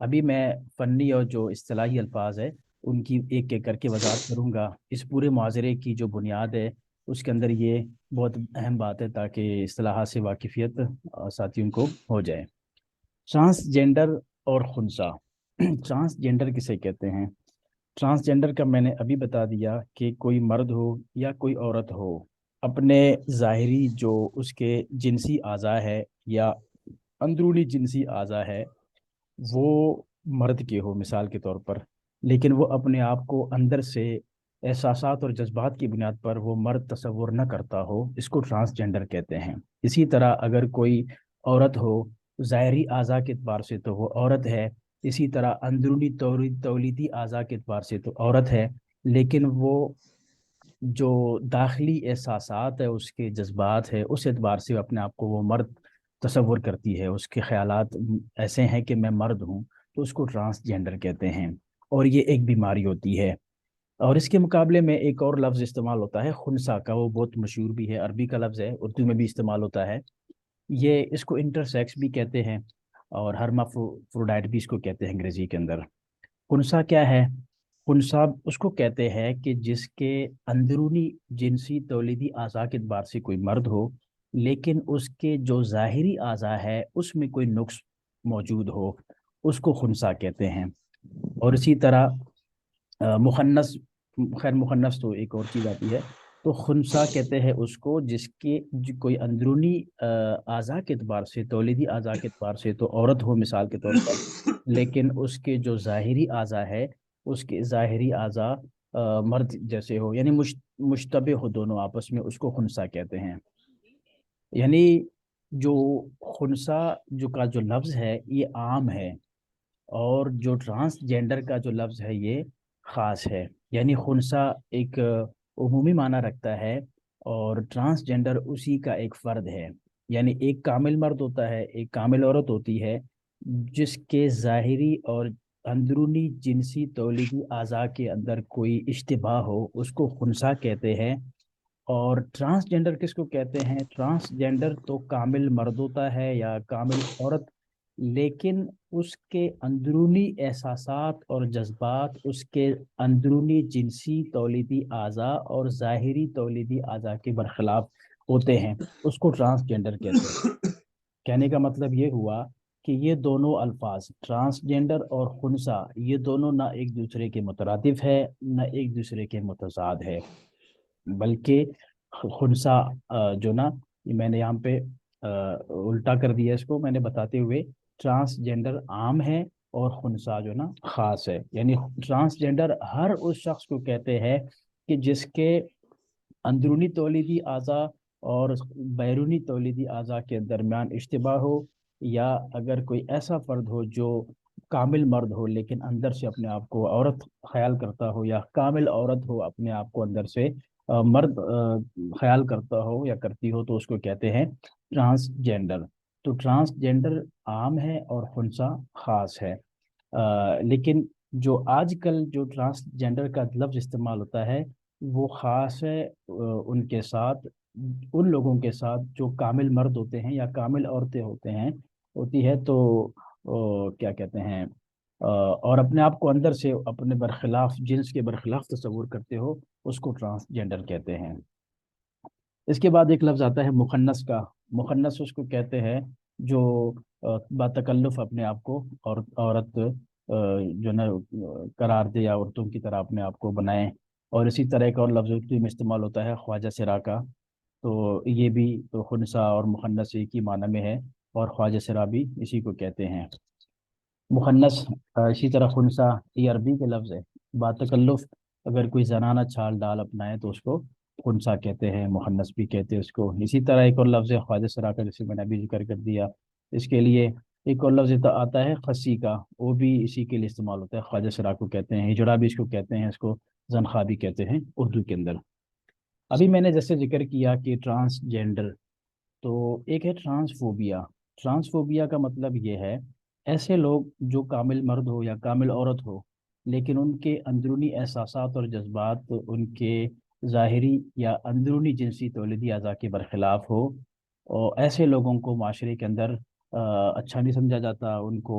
ابھی میں فنی اور جو اصطلاحی الفاظ ہے ان کی ایک ایک کر کے وضاحت کروں گا. اس پورے معاشرے کی جو بنیاد ہے اس کے اندر یہ بہت اہم بات ہے تاکہ اصطلاحات سے واقفیت ساتھیوں کو ہو جائے. ٹرانسجینڈر اور خنثی. ٹرانسجینڈر کسے کہتے ہیں؟ ٹرانسجینڈر کا میں نے ابھی بتا دیا کہ کوئی مرد ہو یا کوئی عورت ہو، اپنے ظاہری جو اس کے جنسی اعضاء ہے یا اندرونی جنسی اعضاء ہے وہ مرد کے ہو مثال کے طور پر، لیکن وہ اپنے آپ کو اندر سے احساسات اور جذبات کی بنیاد پر وہ مرد تصور نہ کرتا ہو، اس کو ٹرانسجینڈر کہتے ہیں. اسی طرح اگر کوئی عورت ہو، ظاہری اعضاء کے اعتبار سے تو وہ عورت ہے، اسی طرح اندرونی تولیدی اعضاء کے اعتبار سے تو عورت ہے، لیکن وہ جو داخلی احساسات ہے، اس کے جذبات ہے، اس اعتبار سے اپنے آپ کو وہ مرد تصور کرتی ہے، اس کے خیالات ایسے ہیں کہ میں مرد ہوں، تو اس کو ٹرانسجینڈر کہتے ہیں. اور یہ ایک بیماری ہوتی ہے. اور اس کے مقابلے میں ایک اور لفظ استعمال ہوتا ہے خنثی کا، وہ بہت مشہور بھی ہے، عربی کا لفظ ہے، اردو میں بھی استعمال ہوتا ہے. یہ اس کو انٹرسیکس بھی کہتے ہیں اور ہرمافروڈائٹ بھی اس کو کہتے ہیں انگریزی کے اندر. خنثی کیا ہے؟ خنثی اس کو کہتے ہیں کہ جس کے اندرونی جنسی تولیدی اعضاء کے اعتبار سے کوئی مرد ہو، لیکن اس کے جو ظاہری اعضاء ہے اس میں کوئی نقص موجود ہو، اس کو خنثی کہتے ہیں. اور اسی طرح مخنث، خیر مخنث تو ایک اور چیز آتی ہے. تو خنثی کہتے ہیں اس کو جس کے کوئی اندرونی اعضاء کے اعتبار سے، تولیدی اعضاء کے اعتبار سے تو عورت ہو مثال کے طور پر، لیکن اس کے جو ظاہری اعضاء ہے اس کے ظاہری اعضاء مرد جیسے ہو، یعنی مشتبہ ہو دونوں آپس میں، اس کو خنثی کہتے ہیں. یعنی جو خنثی جو کا جو لفظ ہے یہ عام ہے، اور جو ٹرانسجینڈر کا جو لفظ ہے یہ خاص ہے. یعنی خنثی ایک عمومی معنی رکھتا ہے اور ٹرانسجینڈر اسی کا ایک فرد ہے. یعنی ایک کامل مرد ہوتا ہے، ایک کامل عورت ہوتی ہے، جس کے ظاہری اور اندرونی جنسی تولیدی اعضاء کے اندر کوئی اشتباہ ہو، اس کو خنثی کہتے ہیں. اور ٹرانسجینڈر کس کو کہتے ہیں؟ ٹرانسجینڈر تو کامل مرد ہوتا ہے یا کامل عورت، لیکن اس کے اندرونی احساسات اور جذبات اس کے اندرونی جنسی تولیدی اعضاء اور ظاہری تولیدی اعضاء کے برخلاف ہوتے ہیں، اس کو ٹرانسجینڈر کہتے ہیں. کہنے کا مطلب یہ ہوا کہ یہ دونوں الفاظ ٹرانسجینڈر اور خنثی یہ دونوں نہ ایک دوسرے کے مترادف ہے نہ ایک دوسرے کے متضاد ہے، بلکہ خنثی جو نا، یہ میں نے یہاں پہ الٹا کر دیا اس کو میں نے بتاتے ہوئے، ٹرانسجینڈر عام ہے اور خنثی جو نا خاص ہے. یعنی ٹرانسجینڈر ہر اس شخص کو کہتے ہیں کہ جس کے اندرونی تولیدی اعضاء اور بیرونی تولیدی اعضاء کے درمیان اشتباہ ہو، یا اگر کوئی ایسا فرد ہو جو کامل مرد ہو لیکن اندر سے اپنے آپ کو عورت خیال کرتا ہو، یا کامل عورت ہو اپنے آپ کو اندر سے مرد خیال کرتا ہو یا کرتی ہو، تو اس کو کہتے ہیں ٹرانسجینڈر. تو ٹرانسجینڈر عام ہے اور خنثی خاص ہے. لیکن جو آج کل جو ٹرانسجینڈر کا لفظ استعمال ہوتا ہے وہ خاص ہے ان کے ساتھ، ان لوگوں کے ساتھ جو کامل مرد ہوتے ہیں یا کامل عورتیں ہوتی ہے. تو کیا کہتے ہیں، اور اپنے آپ کو اندر سے اپنے برخلاف جنس کے برخلاف تصور کرتے ہو، اس کو ٹرانسجینڈر کہتے ہیں. اس کے بعد ایک لفظ آتا ہے مخنث کا. مخنث اس کو کہتے ہیں جو باتکلف اپنے آپ کو اور عورت جو نا قرار دے یا عورتوں کی طرح اپنے آپ کو بنائیں. اور اسی طرح ایک اور لفظ اردو میں استعمال ہوتا ہے خواجہ سرا کا. تو یہ بھی تو خنثی اور مخنث ایک ہی معنی میں ہے، اور خواجہ سرا بھی اسی کو کہتے ہیں. مخنث اسی طرح خنثی یہ عربی کے لفظ ہے. باتکلف اگر کوئی زنانہ چھال ڈال اپنائے تو اس کو خنثی کہتے ہیں، مخنث بھی کہتے ہیں اس کو. اسی طرح ایک اور لفظ ہے خواجہ سرا کا، جسے میں نے ابھی ذکر کر دیا. اس کے لیے ایک اور لفظ آتا ہے خسی کا، وہ بھی اسی کے لیے استعمال ہوتا ہے، خواجہ سرا کو کہتے ہیں. ہجڑا بھی اس کو کہتے ہیں، اس کو زنخواہ بھی کہتے ہیں اردو کے اندر. ابھی میں نے جیسے ذکر کیا کہ ٹرانسجینڈر، تو ایک ہے ٹرانسفوبیا. ٹرانسفوبیا کا مطلب یہ ہے ایسے لوگ جو کامل مرد ہو یا کامل عورت ہو، لیکن ان کے اندرونی احساسات اور جذبات ان کے ظاہری یا اندرونی جنسی تولیدی اعضاء کے برخلاف ہو، اور ایسے لوگوں کو معاشرے کے اندر اچھا نہیں سمجھا جاتا، ان کو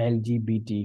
LGBT,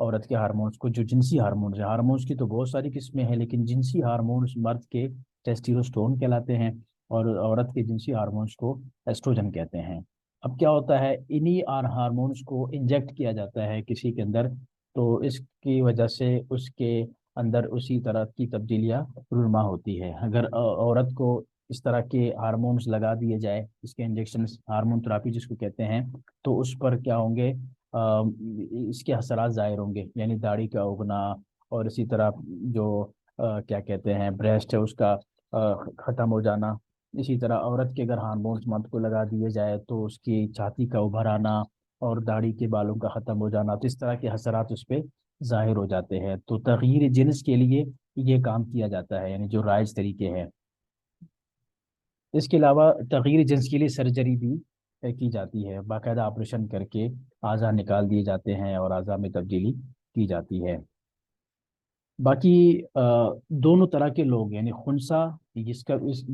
عورت کے ہارمونس کو، جو جنسی ہارمونس ہیں. ہارمونس کی تو بہت ساری قسمیں ہیں، لیکن جنسی ہارمونس مرد کے ٹیسٹیروسٹون کہلاتے ہیں، اور عورت کے جنسی ہارمونس کو ایسٹروجن کہتے ہیں. اب کیا ہوتا ہے، انہی ہارمونس کو انجیکٹ کیا جاتا ہے کسی کے اندر، تو اس کی وجہ سے اس کے اندر اسی طرح کی تبدیلیاں رونما ہوتی ہے. اگر عورت کو اس طرح کے ہارمونس لگا دیے جائے، اس کے انجیکشن، ہارمون تھراپی جس کو کہتے ہیں، تو اس پر کیا ہوں گے، اس کے اثرات ظاہر ہوں گے، یعنی داڑھی کا اگنا، اور اسی طرح جو کیا کہتے ہیں بریسٹ ہے اس کا ختم ہو جانا. اسی طرح عورت کے اگر ہارمونس مرد کو لگا دیے جائے تو اس کی چھاتی کا ابھر آنا اور داڑھی کے بالوں کا ختم ہو جانا، تو اس طرح کے اثرات اس پہ ظاہر ہو جاتے ہیں. تو تغییر جنس کے لیے یہ کام کیا جاتا ہے، یعنی جو رائج طریقے ہیں. اس کے علاوہ تغیر جنس کے لیے سرجری بھی کی جاتی ہے، باقاعدہ آپریشن کر کے اعضا نکال دیے جاتے ہیں اور اعضا میں تبدیلی کی جاتی ہے. باقی دونوں طرح کے لوگ، یعنی خنثی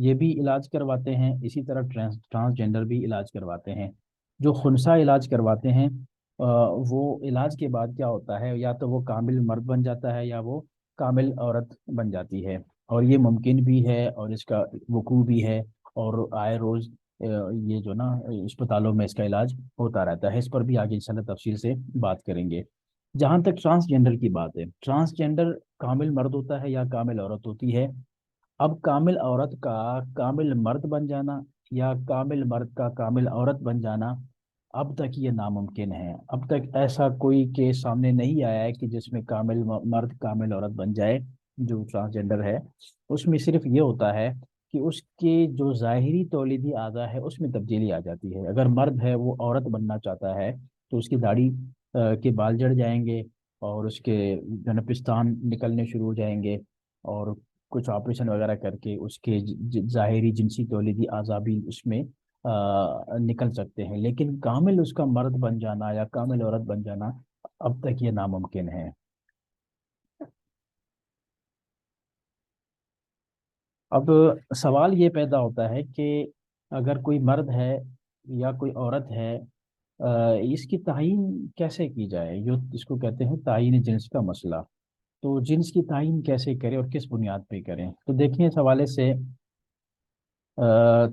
یہ بھی علاج کرواتے ہیں، اسی طرح ٹرانسجینڈر بھی علاج کرواتے ہیں. جو خنثی علاج کرواتے ہیں، وہ علاج کے بعد کیا ہوتا ہے، یا تو وہ کامل مرد بن جاتا ہے یا وہ کامل عورت بن جاتی ہے. اور یہ ممکن بھی ہے اور اس کا وقوع بھی ہے، اور آئے روز یہ جو نا اسپتالوں میں اس کا علاج ہوتا رہتا ہے. اس پر بھی آگے انشاءاللہ تفصیل سے بات کریں گے. جہاں تک ٹرانسجینڈر کی بات ہے، ٹرانسجینڈر کامل مرد ہوتا ہے یا کامل عورت ہوتی ہے. اب کامل عورت کا کامل مرد بن جانا یا کامل مرد کا کامل عورت بن جانا، اب تک یہ ناممکن ہے. اب تک ایسا کوئی کیس سامنے نہیں آیا ہے کہ جس میں کامل مرد کامل عورت بن جائے. جو ٹرانسجینڈر ہے اس میں صرف یہ ہوتا ہے کہ اس کے جو ظاہری تولیدی اعضاء ہے اس میں تبدیلی آ جاتی ہے. اگر مرد ہے وہ عورت بننا چاہتا ہے تو اس کی داڑھی کے بال جڑ جائیں گے، اور اس کے پستان نکلنے شروع ہو جائیں گے، اور کچھ آپریشن وغیرہ کر کے اس کے ظاہری جنسی تولیدی اعضاء بھی اس میں نکل سکتے ہیں. لیکن کامل اس کا مرد بن جانا یا کامل عورت بن جانا اب تک یہ ناممکن ہے. اب سوال یہ پیدا ہوتا ہے کہ اگر کوئی مرد ہے یا کوئی عورت ہے، اس کی تعین کیسے کی جائے، جو اس کو کہتے ہیں تعین جنس کا مسئلہ. تو جنس کی تعین کیسے کریں اور کس بنیاد پہ کریں؟ تو دیکھیں اس حوالے سے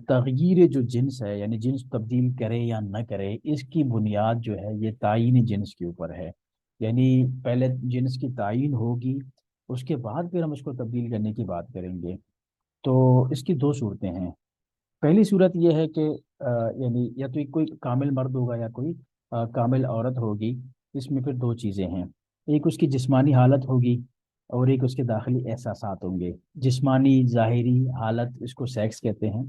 تغییر جو جنس ہے، یعنی جنس تبدیل کرے یا نہ کرے، اس کی بنیاد جو ہے یہ تعین جنس کے اوپر ہے. یعنی پہلے جنس کی تعین ہوگی، اس کے بعد پھر ہم اس کو تبدیل کرنے کی بات کریں گے. تو اس کی دو صورتیں ہیں. پہلی صورت یہ ہے کہ یعنی یا تو کوئی کامل مرد ہوگا یا کوئی کامل عورت ہوگی. اس میں پھر دو چیزیں ہیں، ایک اس کی جسمانی حالت ہوگی اور ایک اس کے داخلی احساسات ہوں گے. جسمانی ظاہری حالت اس کو سیکس کہتے ہیں،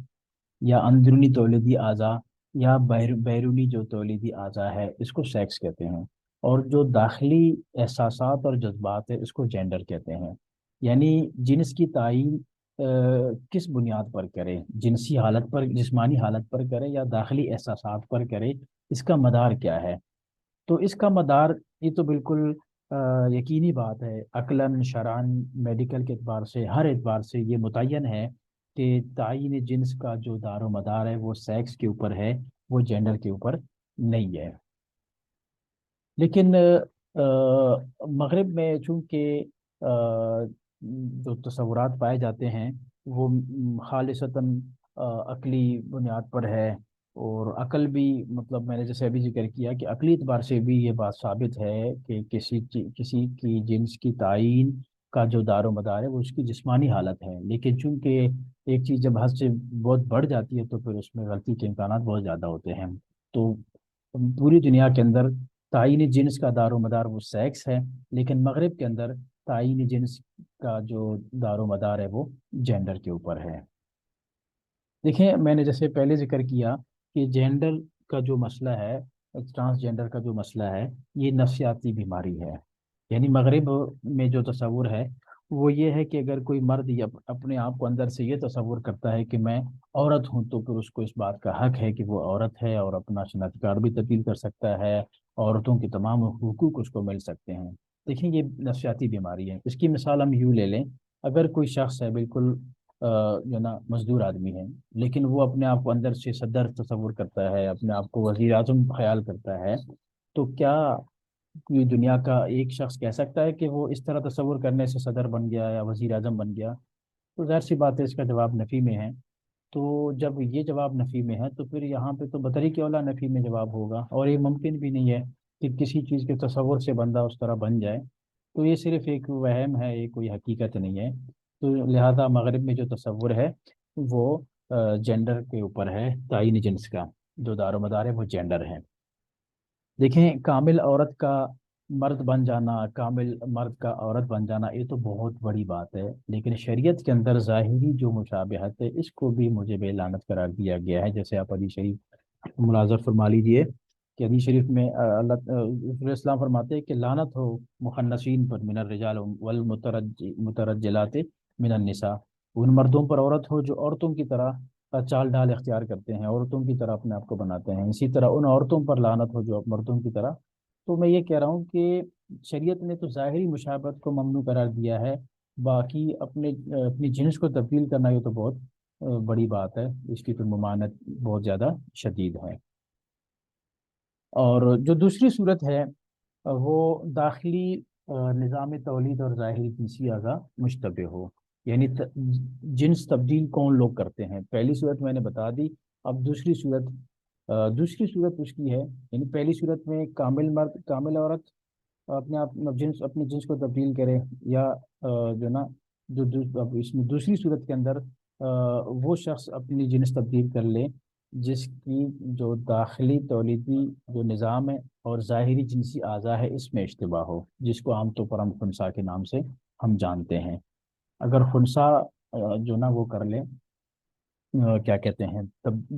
یا اندرونی تولیدی اعضاء یا بیرونی جو تولیدی اعضاء ہے اس کو سیکس کہتے ہیں. اور جو داخلی احساسات اور جذبات ہے اس کو جینڈر کہتے ہیں. یعنی جنس کی تعین کس بنیاد پر کرے، جنسی حالت پر، جسمانی حالت پر کرے یا داخلی احساسات پر کرے، اس کا مدار کیا ہے؟ تو اس کا مدار یہ تو بالکل یقینی بات ہے، عقلاً شرعاً میڈیکل کے اعتبار سے، ہر اعتبار سے یہ متعین ہے کہ تعین جنس کا جو دار و مدار ہے وہ سیکس کے اوپر ہے، وہ جینڈر کے اوپر نہیں ہے. لیکن مغرب میں چونکہ جو تصورات پائے جاتے ہیں وہ خالصتاً عقلی بنیاد پر ہے، اور عقل بھی، مطلب میں نے جیسے ابھی ذکر کیا کہ عقلی اعتبار سے بھی یہ بات ثابت ہے کہ کسی کی جنس کی تعین کا جو دار و مدار ہے وہ اس کی جسمانی حالت ہے. لیکن چونکہ ایک چیز جب حد سے بہت بڑھ جاتی ہے تو پھر اس میں غلطی کے امکانات بہت زیادہ ہوتے ہیں. تو پوری دنیا کے اندر تعین جنس کا دار و مدار وہ سیکس ہے، لیکن مغرب کے اندر تعین جنس کا جو دار و مدار ہے وہ جینڈر کے اوپر ہے. دیکھیں میں نے جیسے پہلے ذکر کیا کہ جینڈر کا جو مسئلہ ہے، ٹرانسجینڈر کا جو مسئلہ ہے، یہ نفسیاتی بیماری ہے. یعنی مغرب میں جو تصور ہے وہ یہ ہے کہ اگر کوئی مرد اپنے آپ کو اندر سے یہ تصور کرتا ہے کہ میں عورت ہوں، تو پھر اس کو اس بات کا حق ہے کہ وہ عورت ہے اور اپنا شناختی کارڈ بھی تبدیل کر سکتا ہے، عورتوں کے تمام حقوق اس کو مل سکتے ہیں. دیکھیں یہ نفسیاتی بیماری ہے. اس کی مثال ہم یوں لے لیں، اگر کوئی شخص ہے بالکل جو نا مزدور آدمی ہے، لیکن وہ اپنے آپ کو اندر سے صدر تصور کرتا ہے، اپنے آپ کو وزیر اعظم خیال کرتا ہے، تو کیا کوئی دنیا کا ایک شخص کہہ سکتا ہے کہ وہ اس طرح تصور کرنے سے صدر بن گیا یا وزیر اعظم بن گیا؟ تو ظاہر سی بات ہے اس کا جواب نفی میں ہے۔ تو جب یہ جواب نفی میں ہے تو پھر یہاں پہ تو بطریق اولا نفی میں جواب ہوگا، اور یہ ممکن بھی نہیں ہے کہ کسی چیز کے تصور سے بندہ اس طرح بن جائے۔ تو یہ صرف ایک وہم ہے، یہ کوئی حقیقت نہیں ہے۔ تو لہذا مغرب میں جو تصور ہے وہ جینڈر کے اوپر ہے، تعین جنس کا جو دار و مدار ہے وہ جینڈر ہے۔ دیکھیں، کامل عورت کا مرد بن جانا، کامل مرد کا عورت بن جانا، یہ تو بہت بڑی بات ہے، لیکن شریعت کے اندر ظاہری جو مشابہت ہے اس کو بھی مجھے بے لعنت قرار دیا گیا ہے۔ جیسے آپ حدیث شریف ملازر فرما لیجئے کہ حدیث شریف میں اللہ رسول اللہ اسلام فرماتے ہیں کہ لعنت ہو مخنثین پر من الرجال والمترجلات من النساء، ان مردوں پر عورت ہو جو عورتوں کی طرح چال ڈھال اختیار کرتے ہیں، عورتوں کی طرح اپنے آپ کو بناتے ہیں، اسی طرح ان عورتوں پر لعنت ہو جو مردوں کی طرح۔ تو میں یہ کہہ رہا ہوں کہ شریعت نے تو ظاہری مشابہت کو ممنوع قرار دیا ہے، باقی اپنی جنس کو تبدیل کرنا یہ تو بہت بڑی بات ہے، اس کی تو ممانعت بہت زیادہ شدید ہے۔ اور جو دوسری صورت ہے وہ داخلی نظام تولید اور ظاہری جنسی اعضاء مشتبہ ہو، یعنی جنس تبدیل کون لوگ کرتے ہیں۔ پہلی صورت میں نے بتا دی، اب دوسری صورت اس کی ہے، یعنی پہلی صورت میں کامل مرد کامل عورت اپنی جنس کو تبدیل کرے، یا جو نا اب اس میں دوسری صورت کے اندر وہ شخص اپنی جنس تبدیل کر لے جس کی جو داخلی تولیدی جو نظام ہے اور ظاہری جنسی اعضاء ہے اس میں اشتباہ ہو، جس کو عام طور پر ہم خنثی کے نام سے ہم جانتے ہیں۔ اگر خنثی جو نا وہ کر لے، کیا کہتے ہیں،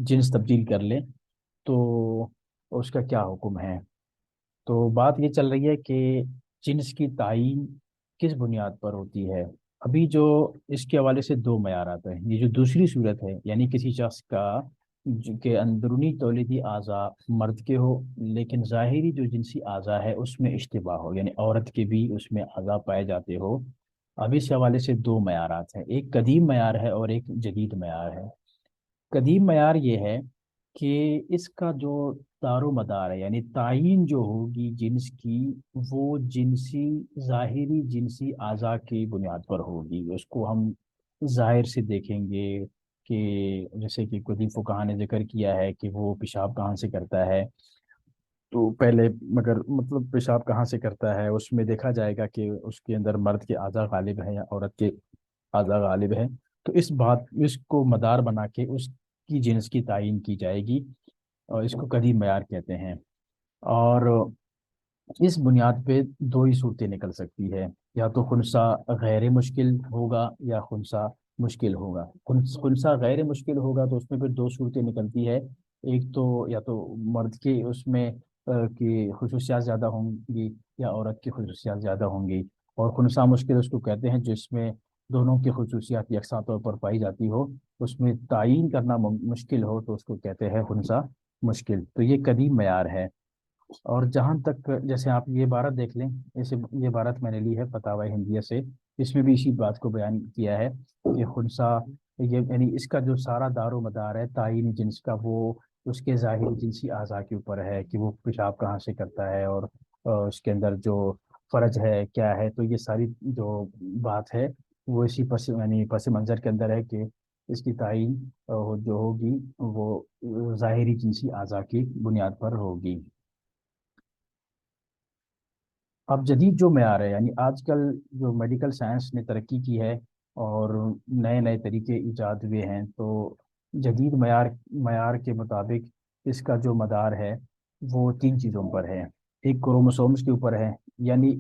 جنس تبدیل کر لے، تو اس کا کیا حکم ہے؟ تو بات یہ چل رہی ہے کہ جنس کی تعین کس بنیاد پر ہوتی ہے۔ ابھی جو اس کے حوالے سے دو معیارات ہیں، یہ جو دوسری صورت ہے یعنی کسی شخص کا کہ اندرونی تولیدی اعضاء مرد کے ہو لیکن ظاہری جو جنسی اعضاء ہے اس میں اشتباہ ہو، یعنی عورت کے بھی اس میں اعضاء پائے جاتے ہو۔ اب اس حوالے سے دو معیارات ہیں، ایک قدیم معیار ہے اور ایک جدید معیار ہے۔ قدیم معیار یہ ہے کہ اس کا جو دار و مدار ہے، یعنی تعین جو ہوگی جنس کی، وہ ظاہری جنسی اعضاء کی بنیاد پر ہوگی۔ اس کو ہم ظاہر سے دیکھیں گے کہ جیسے کہ قدیم فقہا نے ذکر کیا ہے کہ وہ پیشاب کہاں سے کرتا ہے، تو پہلے مگر مطلب پیشاب کہاں سے کرتا ہے اس میں دیکھا جائے گا کہ اس کے اندر مرد کے اعضاء غالب ہیں یا عورت کے اعضاء غالب ہیں، تو اس کو مدار بنا کے اس کی جنس کی تعین کی جائے گی، اور اس کو قدیم معیار کہتے ہیں۔ اور اس بنیاد پہ دو ہی صورتیں نکل سکتی ہے، یا تو خنثی غیر مشکل ہوگا یا خنثی مشکل ہوگا۔ خنثی غیر مشکل ہوگا تو اس میں پھر دو صورتیں نکلتی ہے، ایک تو یا تو مرد کے اس میں کی خصوصیات زیادہ ہوں گی یا عورت کی خصوصیات زیادہ ہوں گی، اور خنثی مشکل اس کو کہتے ہیں جس میں دونوں کی خصوصیات یکساں طور پر پائی جاتی ہو، اس میں تعین کرنا مشکل ہو تو اس کو کہتے ہیں خنثی مشکل۔ تو یہ قدیم معیار ہے۔ اور جہاں تک جیسے آپ یہ عبارت دیکھ لیں، یہ عبارت میں نے لی ہے فتاوی ہندیہ سے، اس میں بھی اسی بات کو بیان کیا ہے کہ خنثی یعنی اس کا جو سارا دار و مدار ہے تعین جنس کا، وہ اس کے ظاہری جنسی اعضاء کے اوپر ہے کہ وہ پیشاب کہاں سے کرتا ہے، اور اس کے اندر جو فرج ہے کیا ہے۔ تو یہ ساری جو بات ہے وہ اسی پس منظر کے اندر ہے کہ اس کی تعین جو ہوگی وہ ظاہری جنسی اعضاء کی بنیاد پر ہوگی۔ اب جدید جو معیار ہے، یعنی آج کل جو میڈیکل سائنس نے ترقی کی ہے اور نئے نئے طریقے ایجاد ہوئے ہیں، تو جدید معیار کے مطابق اس کا جو مدار ہے وہ تین چیزوں پر ہے۔ ایک کروموسومز کے اوپر ہے، یعنی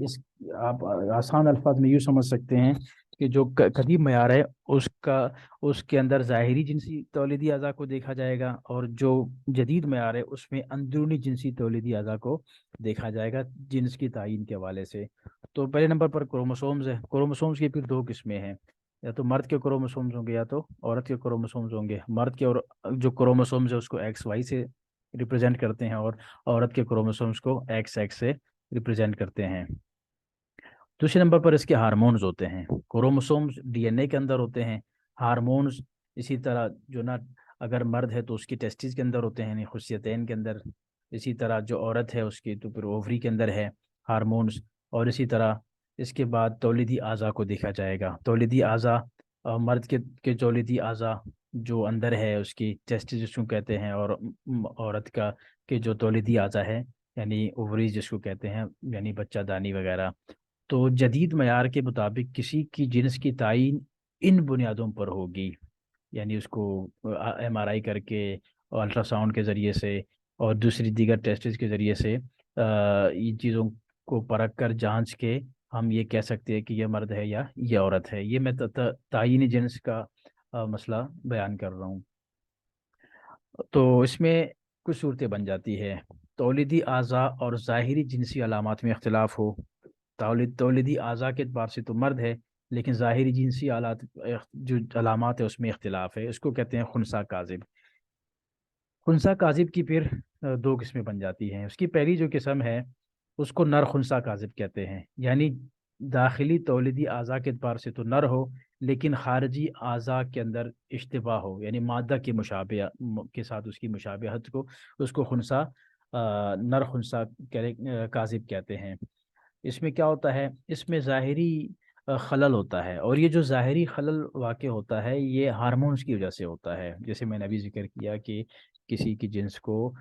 آپ آسان الفاظ میں یوں سمجھ سکتے ہیں کہ جو قدیم معیار ہے اس کے اندر ظاہری جنسی تولیدی اعضاء کو دیکھا جائے گا، اور جو جدید معیار ہے اس میں اندرونی جنسی تولیدی اعضاء کو دیکھا جائے گا جنس کی تعین کے حوالے سے۔ تو پہلے نمبر پر کروموسومز ہے، کروموسومز کی پھر دو قسمیں ہیں، یا تو مرد کے کروموسومز ہوں گے یا تو عورت کے کروموسومز ہوں گے۔ مرد کے اور جو کروموسومز ہے اس کو ایکس وائی سے ریپرزینٹ کرتے ہیں، اور عورت کے کروموسومز کو ایکس ایکس سے ریپرزینٹ کرتے ہیں۔ دوسرے نمبر پر اس کے ہارمونز ہوتے ہیں، کروموسومز ڈی این اے کے اندر ہوتے ہیں، ہارمونز اسی طرح جو نا اگر مرد ہے تو اس کی ٹیسٹیز کے اندر ہوتے ہیں، یعنی خصیتین کے اندر، اسی طرح جو عورت ہے اس کی تو پھر اووری کے اندر ہے۔ ہارمونز، اور اسی طرح اس کے بعد تولیدی اعضاء کو دیکھا جائے گا۔ تولیدی اعضاء، مرد کے تولیدی اعضاء جو اندر ہے اس کی ٹیسٹس جس کو کہتے ہیں، اور عورت کا کے جو تولیدی اعضاء ہے یعنی اووریز جس کو کہتے ہیں، یعنی بچہ دانی وغیرہ، تو جدید معیار کے مطابق کسی کی جنس کی تعین ان بنیادوں پر ہوگی، یعنی اس کو ایم آر آئی کر کے، الٹرا ساؤنڈ کے ذریعے سے، اور دوسری دیگر ٹیسٹز کے ذریعے سے ان چیزوں کو پرکھ کر جانچ کے ہم یہ کہہ سکتے ہیں کہ یہ مرد ہے یا یہ عورت ہے۔ یہ میں تعین جنس کا مسئلہ بیان کر رہا ہوں۔ تو اس میں کچھ صورتیں بن جاتی ہے۔ تولیدی اعضاء اور ظاہری جنسی علامات میں اختلاف ہو۔ تولیدی اعضاء کے اعتبار سے تو مرد ہے، لیکن ظاہری جنسی آلات جو علامات ہے اس میں اختلاف ہے، اس کو کہتے ہیں خنثی کاذب۔ خنثی کاذب کی پھر دو قسمیں بن جاتی ہیں۔ اس کی پہلی جو قسم ہے اس کو نر خنثی کاذب کہتے ہیں، یعنی داخلی تولیدی اعضاء کے اعتبار سے تو نر ہو، لیکن خارجی اعضاء کے اندر اشتباہ ہو، یعنی مادہ کی مشابہ کے ساتھ اس کی مشابہت کو، اس کو خنثی نر خنثی کاذب کہتے ہیں۔ اس میں کیا ہوتا ہے؟ اس میں ظاہری خلل ہوتا ہے، اور یہ جو ظاہری خلل واقع ہوتا ہے یہ ہارمونز کی وجہ سے ہوتا ہے۔ جیسے میں نے ابھی ذکر کیا کہ کسی کی جنس کو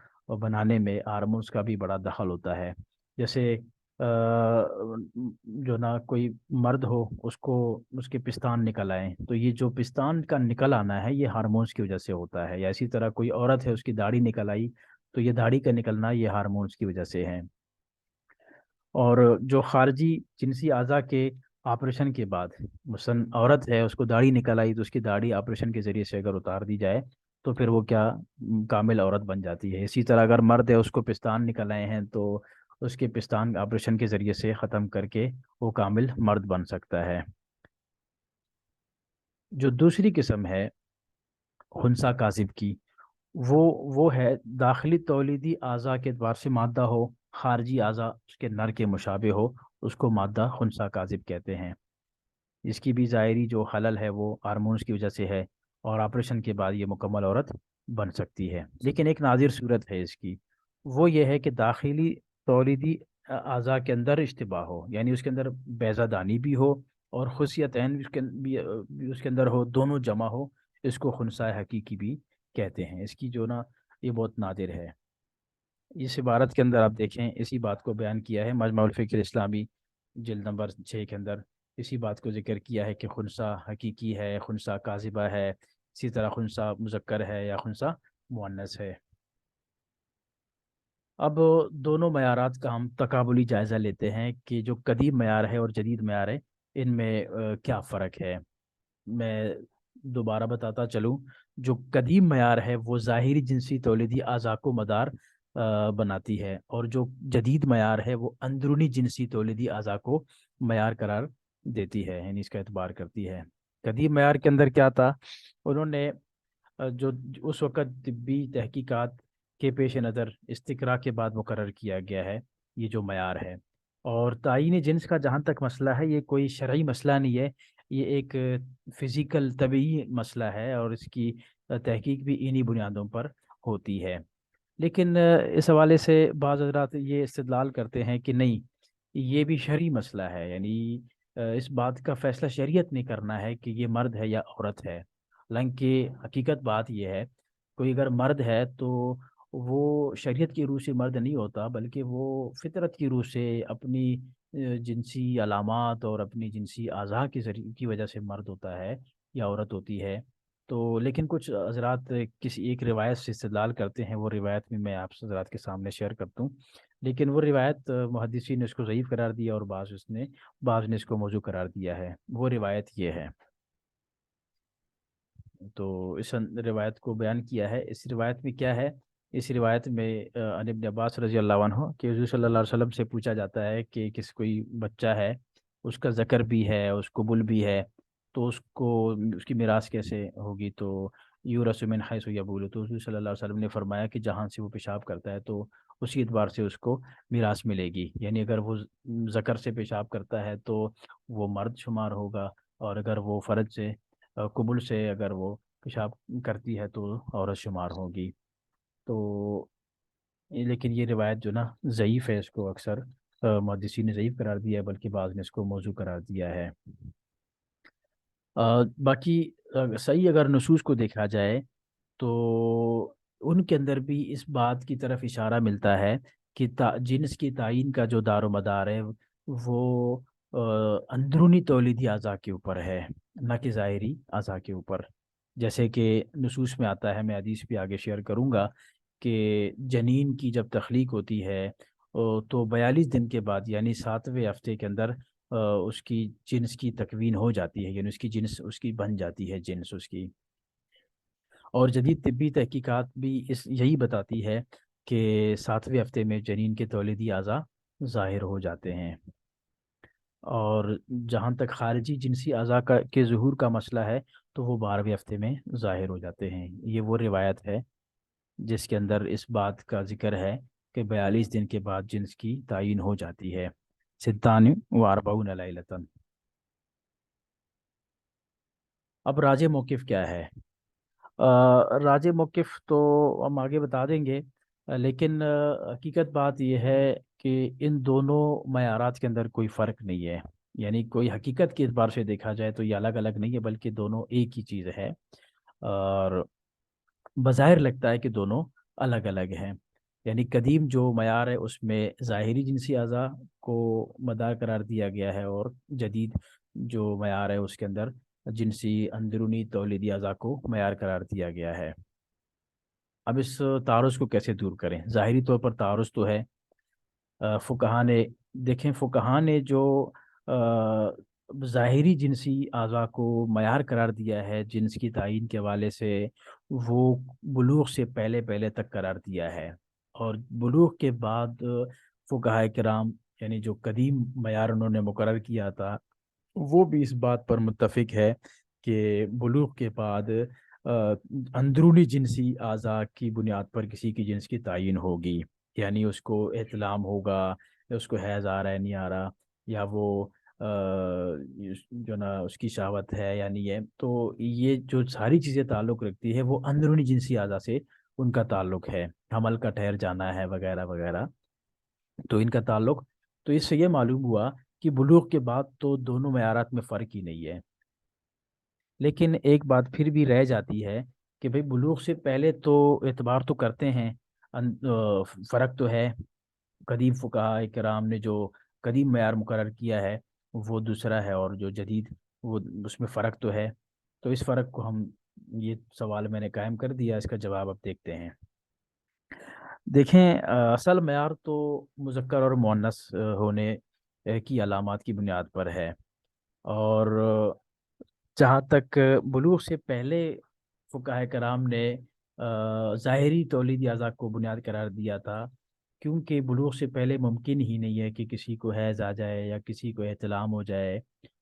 بنانے میں ہارمونز کا بھی بڑا دخل ہوتا ہے۔ جیسے جو نا کوئی مرد ہو، اس کو اس کے پستان نکل آئیں، تو یہ جو پستان کا نکل آنا ہے یہ ہارمونز کی وجہ سے ہوتا ہے۔ یا اسی طرح کوئی عورت ہے، اس کی داڑھی نکل آئی، تو یہ داڑھی کا نکلنا یہ ہارمونز کی وجہ سے ہے۔ اور جو خارجی جنسی اعضاء کے آپریشن کے بعد، مثلاً عورت ہے، اس کو داڑھی نکل آئی، تو اس کی داڑھی آپریشن کے ذریعے سے اگر اتار دی جائے تو پھر وہ کیا کامل عورت بن جاتی ہے۔ اسی طرح اگر مرد ہے، اس کو پستان نکل آئے ہیں، تو اس کے پستان آپریشن کے ذریعے سے ختم کر کے وہ کامل مرد بن سکتا ہے۔ جو دوسری قسم ہے خنثی کاذب کی، وہ ہے داخلی تولیدی اعضاء کے اعتبار سے مادہ ہو، خارجی اعضاء اس کے نر کے مشابہ ہو، اس کو مادہ خنثی کاذب کہتے ہیں۔ اس کی بھی ظاہری جو خلل ہے وہ ہارمونز کی وجہ سے ہے، اور آپریشن کے بعد یہ مکمل عورت بن سکتی ہے۔ لیکن ایک نادر صورت ہے اس کی، وہ یہ ہے کہ داخلی تولیدی اعضاء کے اندر اشتباہ ہو، یعنی اس کے اندر بیضہ دانی بھی ہو اور خصیتین بھی اس کے اندر ہو، دونوں جمع ہو، اس کو خنثی حقیقی بھی کہتے ہیں۔ اس کی جو نا یہ بہت نادر ہے۔ اس عبارت کے اندر آپ دیکھیں اسی بات کو بیان کیا ہے مجمع الفکر اسلامی جلد نمبر 6 کے اندر، اسی بات کو ذکر کیا ہے کہ خنثی حقیقی ہے، خنثی کاذبہ ہے، اسی طرح خنثی مذکر ہے یا خنثی مؤنث ہے۔ اب دونوں معیارات کا ہم تقابلی جائزہ لیتے ہیں کہ جو قدیم معیار ہے اور جدید معیار ہے ان میں کیا فرق ہے۔ میں دوبارہ بتاتا چلوں، جو قدیم معیار ہے وہ ظاہری جنسی تولیدی اعضاء کو مدار بناتی ہے، اور جو جدید معیار ہے وہ اندرونی جنسی تولیدی اعضاء کو معیار قرار دیتی ہے، یعنی اس کا اعتبار کرتی ہے۔ قدیم معیار کے اندر کیا تھا؟ انہوں نے جو اس وقت طبی تحقیقات کے پیش نظر استقراء کے بعد مقرر کیا گیا ہے یہ جو معیار ہے، اور تعین جنس کا جہاں تک مسئلہ ہے یہ کوئی شرعی مسئلہ نہیں ہے، یہ ایک فزیکل طبعی مسئلہ ہے، اور اس کی تحقیق بھی انہی بنیادوں پر ہوتی ہے۔ لیکن اس حوالے سے بعض حضرات یہ استدلال کرتے ہیں کہ نہیں، یہ بھی شرعی مسئلہ ہے، یعنی اس بات کا فیصلہ شریعت نے کرنا ہے کہ یہ مرد ہے یا عورت ہے۔ حالانکہ حقیقت بات یہ ہے، کوئی اگر مرد ہے تو وہ شریعت کی روح سے مرد نہیں ہوتا، بلکہ وہ فطرت کی روح سے اپنی جنسی علامات اور اپنی جنسی اعضاء کی وجہ سے مرد ہوتا ہے یا عورت ہوتی ہے۔ تو لیکن کچھ حضرات کسی ایک روایت سے استدلال کرتے ہیں، وہ روایت بھی میں آپ حضرات کے سامنے شیئر کرتا ہوں، لیکن وہ روایت محدثین نے اس کو ضعیف قرار دیا، اور بعض نے اس کو موضوع قرار دیا ہے۔ وہ روایت یہ ہے، تو اس روایت کو بیان کیا ہے۔ اس روایت میں کیا ہے؟ اس روایت میں عن ابن عباس رضی اللہ عنہ کہ حضور صلی اللہ علیہ وسلم سے پوچھا جاتا ہے کہ کوئی بچہ ہے، اس کا ذکر بھی ہے، اس کو بل بھی ہے، تو اس کی میراث کیسے ہوگی؟ تو یورث من حیث یبول، تو حضور صلی اللہ علیہ وسلم نے فرمایا کہ جہاں سے وہ پیشاب کرتا ہے تو اسی اعتبار سے اس کو میراث ملے گی، یعنی اگر وہ ذکر سے پیشاب کرتا ہے تو وہ مرد شمار ہوگا، اور اگر وہ فرج سے قبل سے اگر وہ پیشاب کرتی ہے تو عورت شمار ہوگی۔ تو لیکن یہ روایت جو نا ضعیف ہے، اس کو اکثر محدثین نے ضعیف قرار دیا ہے، بلکہ بعض نے اس کو موضوع قرار دیا ہے۔ باقی صحیح اگر نصوص کو دیکھا جائے تو ان کے اندر بھی اس بات کی طرف اشارہ ملتا ہے کہ جنس کی تعین کا جو دار و مدار ہے وہ اندرونی تولیدی اعضاء کے اوپر ہے، نہ کہ ظاہری اعضاء کے اوپر۔ جیسے کہ نصوص میں آتا ہے، میں حدیث بھی آگے شیئر کروں گا، کہ جنین کی جب تخلیق ہوتی ہے تو 42 دن کے بعد یعنی 7ویں ہفتے کے اندر اس کی جنس کی تکوین ہو جاتی ہے، یعنی اس کی جنس اس کی بن جاتی ہے، جنس اس کی۔ اور جدید طبی تحقیقات بھی یہی بتاتی ہے کہ 7ویں ہفتے میں جنین کے تولیدی اعضاء ظاہر ہو جاتے ہیں۔ اور جہاں تک خارجی جنسی اعضاء کے ظہور کا مسئلہ ہے تو وہ 12ویں ہفتے میں ظاہر ہو جاتے ہیں۔ یہ وہ روایت ہے جس کے اندر اس بات کا ذکر ہے کہ 42 دن کے بعد جنس کی تعین ہو جاتی ہے۔ ستان و اربعون لیلۃ۔ اب راج موقف کیا ہے؟ راج موقف تو ہم آگے بتا دیں گے، لیکن حقیقت بات یہ ہے کہ ان دونوں معیارات کے اندر کوئی فرق نہیں ہے، یعنی کوئی حقیقت کے اعتبار سے دیکھا جائے تو یہ الگ الگ نہیں ہے، بلکہ دونوں ایک ہی چیز ہے۔ اور بظاہر لگتا ہے کہ دونوں الگ الگ ہیں، یعنی قدیم جو معیار ہے اس میں ظاہری جنسی اعضاء کو مدار قرار دیا گیا ہے، اور جدید جو معیار ہے اس کے اندر جنسی اندرونی تولیدی اعضاء کو معیار قرار دیا گیا ہے۔ اب اس تعارض کو کیسے دور کریں؟ ظاہری طور پر تعارض تو ہے۔ فقہا نے دیکھیں، فقہا نے جو ظاہری جنسی اعضاء کو معیار قرار دیا ہے جنس کی تعین کے حوالے سے، وہ بلوغ سے پہلے پہلے تک قرار دیا ہے، اور بلوغ کے بعد فقہاء کرام یعنی جو قدیم معیار انہوں نے مقرر کیا تھا وہ بھی اس بات پر متفق ہے کہ بلوغ کے بعد اندرونی جنسی اعضاء کی بنیاد پر کسی کی جنس کی تعین ہوگی، یعنی اس کو احتلام ہوگا، یا اس کو حیض آ رہا ہے نہیں آ رہا، یا وہ جو نا اس کی شہوت ہے یا نہیں ہے، تو یہ جو ساری چیزیں تعلق رکھتی ہے وہ اندرونی جنسی اعضاء سے ان کا تعلق ہے، حمل کا ٹھہر جانا ہے وغیرہ وغیرہ، تو ان کا تعلق۔ تو اس سے یہ معلوم ہوا کہ بلوغ کے بعد تو دونوں معیارات میں فرق ہی نہیں ہے۔ لیکن ایک بات پھر بھی رہ جاتی ہے کہ بھئی بلوغ سے پہلے تو اعتبار تو کرتے ہیں، فرق تو ہے، قدیم فقہاء کرام نے جو قدیم معیار مقرر کیا ہے وہ دوسرا ہے، اور جو جدید وہ اس میں فرق تو ہے۔ تو اس فرق کو ہم، یہ سوال میں نے قائم کر دیا، اس کا جواب اب دیکھتے ہیں۔ دیکھیں، اصل معیار تو مذکر اور مؤنث ہونے کی علامات کی بنیاد پر ہے، اور جہاں تک بلوغ سے پہلے فقہاء کرام نے ظاہری تولیدی اعضاء کو بنیاد قرار دیا تھا، کیونکہ بلوغ سے پہلے ممکن ہی نہیں ہے کہ کسی کو حیض آ جائے یا کسی کو احتلام ہو جائے،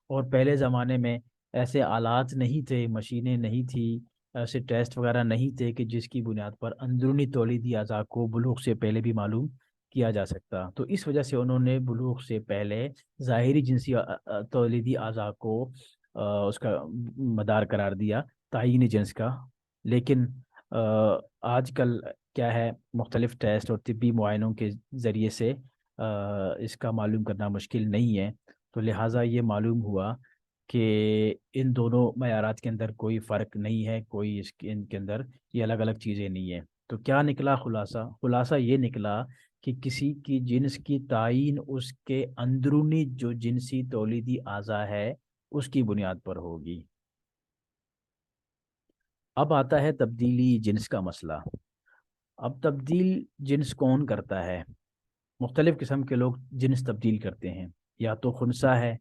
اور پہلے زمانے میں ایسے آلات نہیں تھے، مشینیں نہیں تھی، ایسے ٹیسٹ وغیرہ نہیں تھے کہ جس کی بنیاد پر اندرونی تولیدی اعضاء کو بلوغ سے پہلے بھی معلوم کیا جا سکتا۔ تو اس وجہ سے انہوں نے بلوغ سے پہلے ظاہری جنسی تولیدی اعضاء کو اس کا مدار قرار دیا، تعین جنس کا۔ لیکن آج کل کیا ہے، مختلف ٹیسٹ اور طبی معائنوں کے ذریعے سے اس کا معلوم کرنا مشکل نہیں ہے، تو لہٰذا یہ معلوم ہوا کہ ان دونوں معیارات کے اندر کوئی فرق نہیں ہے، کوئی ان کے اندر یہ الگ الگ چیزیں نہیں ہیں۔ تو کیا نکلا خلاصہ یہ نکلا کہ کسی کی جنس کی تعین اس کے اندرونی جو جنسی تولیدی اعضاء ہے اس کی بنیاد پر ہوگی۔ اب آتا ہے تبدیلی جنس کا مسئلہ۔ اب تبدیل جنس کون کرتا ہے؟ مختلف قسم کے لوگ جنس تبدیل کرتے ہیں، یا تو خنثی ہے،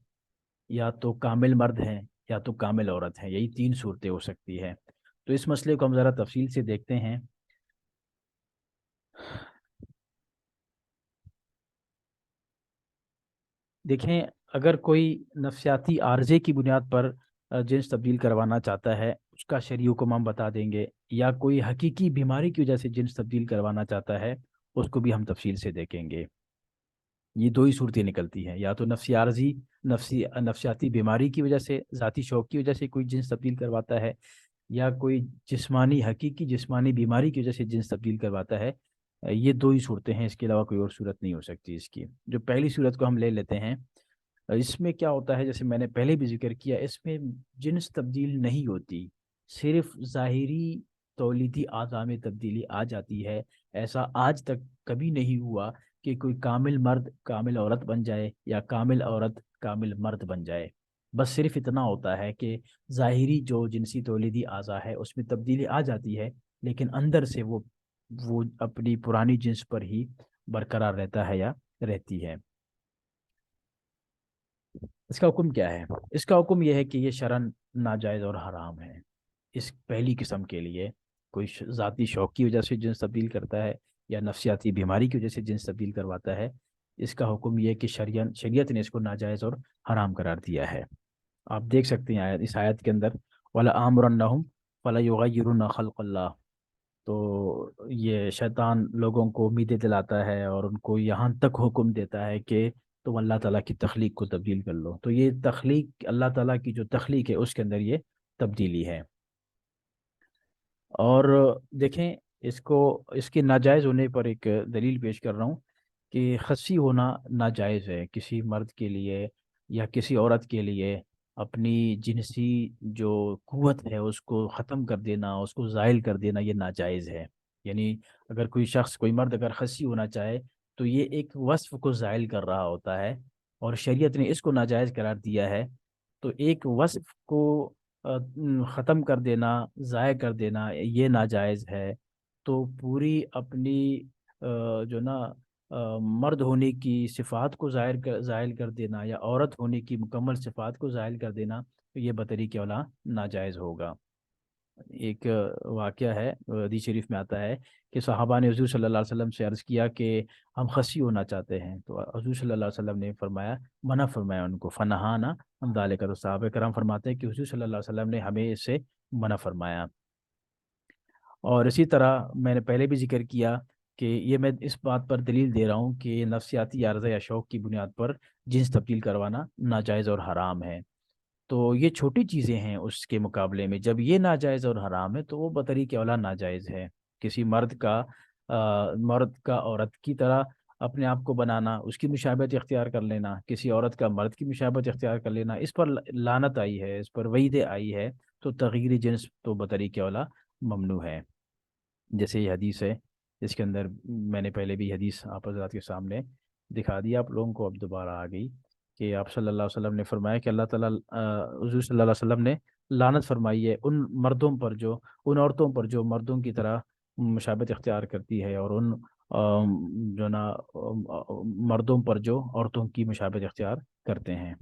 یا تو کامل مرد ہیں، یا تو کامل عورت ہیں، یہی 3 صورتیں ہو سکتی ہے۔ تو اس مسئلے کو ہم ذرا تفصیل سے دیکھتے ہیں۔ دیکھیں، اگر کوئی نفسیاتی عارضے کی بنیاد پر جنس تبدیل کروانا چاہتا ہے، اس کا شرعی حکم ہم بتا دیں گے، یا کوئی حقیقی بیماری کی وجہ سے جنس تبدیل کروانا چاہتا ہے اس کو بھی ہم تفصیل سے دیکھیں گے۔ یہ 2 ہی صورتیں نکلتی ہیں، یا تو نفسی عارضی نفسیاتی بیماری کی وجہ سے، ذاتی شوق کی وجہ سے کوئی جنس تبدیل کرواتا ہے، یا کوئی حقیقی جسمانی بیماری کی وجہ سے جنس تبدیل کرواتا ہے، یہ دو ہی صورتیں ہیں، اس کے علاوہ کوئی اور صورت نہیں ہو سکتی اس کی۔ جو پہلی صورت کو ہم لے لیتے ہیں، اس میں کیا ہوتا ہے، جیسے میں نے پہلے بھی ذکر کیا، اس میں جنس تبدیل نہیں ہوتی، صرف ظاہری تولیدی اعضاء میں تبدیلی آ جاتی ہے۔ ایسا آج تک کبھی نہیں ہوا کہ کوئی کامل مرد کامل عورت بن جائے یا کامل عورت کامل مرد بن جائے۔ بس صرف اتنا ہوتا ہے کہ ظاہری جو جنسی تولیدی اعضاء ہے اس میں تبدیلی آ جاتی ہے، لیکن اندر سے وہ اپنی پرانی جنس پر ہی برقرار رہتا ہے یا رہتی ہے۔ اس کا حکم کیا ہے؟ اس کا حکم یہ ہے کہ یہ شرعاً ناجائز اور حرام ہے۔ اس پہلی قسم کے لیے کوئی ذاتی شوق کی وجہ سے جنس تبدیل کرتا ہے یا نفسیاتی بیماری کی وجہ سے جنس تبدیل کرواتا ہے، اس کا حکم یہ ہے کہ شریعت نے اس کو ناجائز اور حرام قرار دیا ہے۔ آپ دیکھ سکتے ہیں اس آیت کے اندر، وَلَآمُرَنَّهُمْ فَلَيُغَيِّرُنَّ خَلْقَ اللَّهِ، تو یہ شیطان لوگوں کو امیدیں دلاتا ہے اور ان کو یہاں تک حکم دیتا ہے کہ تم اللہ تعالیٰ کی تخلیق کو تبدیل کر لو۔ تو یہ تخلیق، اللہ تعالیٰ کی جو تخلیق ہے اس کے اندر یہ تبدیلی ہے۔ اور دیکھیں، اس کے ناجائز ہونے پر ایک دلیل پیش کر رہا ہوں کہ خصی ہونا ناجائز ہے کسی مرد کے لیے یا کسی عورت کے لیے۔ اپنی جنسی جو قوت ہے اس کو ختم کر دینا، اس کو زائل کر دینا، یہ ناجائز ہے۔ یعنی اگر کوئی شخص، کوئی مرد اگر خصی ہونا چاہے تو یہ ایک وصف کو زائل کر رہا ہوتا ہے، اور شریعت نے اس کو ناجائز قرار دیا ہے۔ تو ایک وصف کو ختم کر دینا، ضائع کر دینا، یہ ناجائز ہے۔ تو پوری اپنی جو نا مرد ہونے کی صفات کو زائل کر دینا یا عورت ہونے کی مکمل صفات کو زائل کر دینا، تو یہ بطریق اولا ناجائز ہوگا۔ ایک واقعہ ہے، حدیث شریف میں آتا ہے کہ صحابہ نے حضور صلی اللہ علیہ وسلم سے عرض کیا کہ ہم خصی ہونا چاہتے ہیں، تو حضور صلی اللہ علیہ وسلم نے منع فرمایا ان کو، فنہانا عن ذالک۔ تو صحابہ کرام فرماتے ہیں کہ حضور صلی اللہ علیہ وسلم نے ہمیں اس سے منع فرمایا۔ اور اسی طرح میں نے پہلے بھی ذکر کیا کہ یہ میں اس بات پر دلیل دے رہا ہوں کہ نفسیاتی عارضہ یا شوق کی بنیاد پر جنس تبدیل کروانا ناجائز اور حرام ہے۔ تو یہ چھوٹی چیزیں ہیں اس کے مقابلے میں، جب یہ ناجائز اور حرام ہے تو وہ بطریق اولا ناجائز ہے۔ کسی مرد کا عورت کی طرح اپنے آپ کو بنانا، اس کی مشابہت اختیار کر لینا، کسی عورت کا مرد کی مشابہت اختیار کر لینا، اس پر لعنت آئی ہے، اس پر وعید آئی ہے، تو تغییر جنس تو بطریق اولا ممنوع ہے۔ جیسے یہ حدیث ہے، اس کے اندر میں نے پہلے بھی حدیث آپ حضرات کے سامنے دکھا دیا، آپ لوگوں کو اب دوبارہ آ گئی، کہ آپ صلی اللہ علیہ وسلم نے فرمایا کہ اللہ تعالیٰ، حضور صلی اللہ علیہ وسلم نے لعنت فرمائی ہے ان عورتوں پر جو مردوں کی طرح مشابہت اختیار کرتی ہے، اور ان جو نا مردوں پر جو عورتوں کی مشابہت اختیار کرتے ہیں۔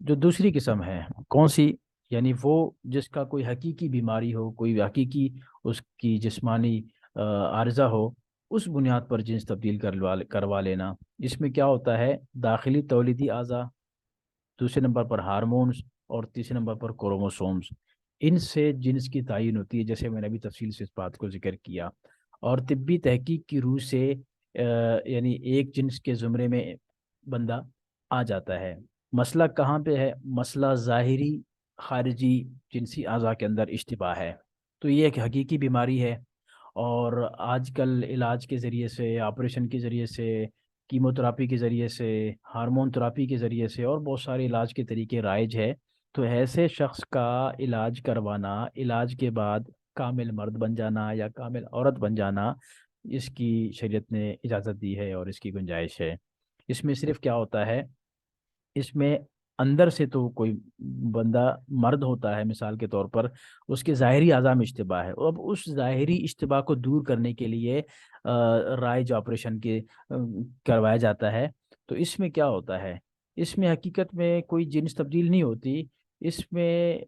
جو دوسری قسم ہے، کون سی؟ یعنی وہ جس کا کوئی حقیقی بیماری ہو، کوئی حقیقی اس کی جسمانی عارضہ ہو، اس بنیاد پر جنس تبدیل کروا لینا۔ اس میں کیا ہوتا ہے؟ داخلی تولیدی اعضاء، دوسرے نمبر پر ہارمونز، اور تیسرے نمبر پر کروموسومز، ان سے جنس کی تعین ہوتی ہے، جیسے میں نے ابھی تفصیل سے اس بات کو ذکر کیا۔ اور طبی تحقیق کی روح سے یعنی ایک جنس کے زمرے میں بندہ آ جاتا ہے۔ مسئلہ کہاں پہ ہے؟ مسئلہ ظاہری خارجی جنسی اعضاء کے اندر اشتباہ ہے۔ تو یہ ایک حقیقی بیماری ہے، اور آج کل علاج کے ذریعے سے، آپریشن کے ذریعے سے، کیموتھراپی کے ذریعے سے، ہارمون تھراپی کے ذریعے سے، اور بہت سارے علاج کے طریقے رائج ہے۔ تو ایسے شخص کا علاج کروانا، علاج کے بعد کامل مرد بن جانا یا کامل عورت بن جانا، اس کی شریعت نے اجازت دی ہے اور اس کی گنجائش ہے۔ اس میں صرف کیا ہوتا ہے، اس میں اندر سے تو کوئی بندہ مرد ہوتا ہے، مثال کے طور پر اس کے ظاہری اعضاء میں اشتباہ ہے، اب اس ظاہری اشتباہ کو دور کرنے کے لیے رائج آپریشن کروایا جاتا ہے۔ تو اس میں کیا ہوتا ہے؟ اس میں حقیقت میں کوئی جنس تبدیل نہیں ہوتی، اس میں